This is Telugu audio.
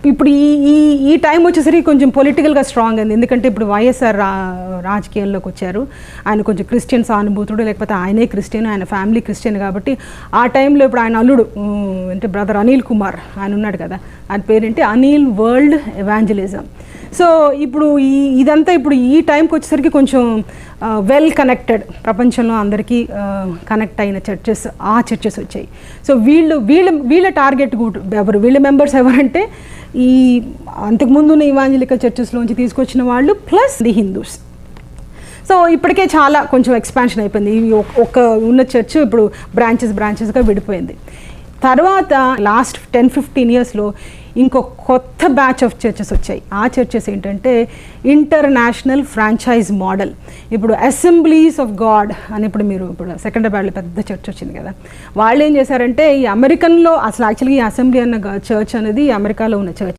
ఇప్పుడు ఈ ఈ ఈ టైం వచ్చేసరికి కొంచెం పొలిటికల్గా స్ట్రాంగ్ అయింది. ఎందుకంటే ఇప్పుడు వైఎస్ఆర్ రాజకీయాల్లోకి వచ్చారు. ఆయన కొంచెం క్రిస్టియన్ సానుభూతుడు, లేకపోతే ఆయనే క్రిస్టియన్, ఆయన ఫ్యామిలీ క్రిస్టియన్ కాబట్టి ఆ టైంలో ఇప్పుడు ఆయన అల్లుడు అంటే బ్రదర్ అనిల్ కుమార్ ఆయన ఉన్నాడు కదా, ఆయన పేరేంటి అనిల్ వరల్డ్ ఎవాంజలిజం. సో ఇప్పుడు ఇదంతా ఇప్పుడు ఈ టైంకి వచ్చేసరికి కొంచెం వెల్ కనెక్టెడ్, ప్రపంచంలో అందరికీ కనెక్ట్ అయిన చర్చెస్ వచ్చాయి. సో వీళ్ళ టార్గెట్ ఎవరు, వీళ్ళ మెంబర్స్ ఎవరంటే ఈ అంతకుముందు ఉన్న ఇవాంజలికల్ చర్చెస్లోంచి తీసుకొచ్చిన వాళ్ళు ప్లస్ ది హిందూస్. సో ఇప్పటికే చాలా కొంచెం ఎక్స్పాన్షన్ అయిపోయింది. ఒక ఉన్న చర్చ్ ఇప్పుడు బ్రాంచెస్గా విడిపోయింది. తర్వాత లాస్ట్ 10-15 ఇయర్స్లో ఇంకో కొత్త బ్యాచ్ ఆఫ్ చర్చెస్ వచ్చాయి. ఆ చర్చెస్ ఏంటంటే ఇంటర్నేషనల్ ఫ్రాంచైజ్ మోడల్. ఇప్పుడు అసెంబ్లీస్ ఆఫ్ గాడ్ అని ఇప్పుడు సెకండ్రాబాద్లో పెద్ద చర్చ్ వచ్చింది కదా, వాళ్ళు ఏం చేశారంటే ఈ అమెరికన్లో అసలు యాక్చువల్గా ఈ అసెంబ్లీ అన్న చర్చ్ అనేది అమెరికాలో ఉన్న చర్చ్.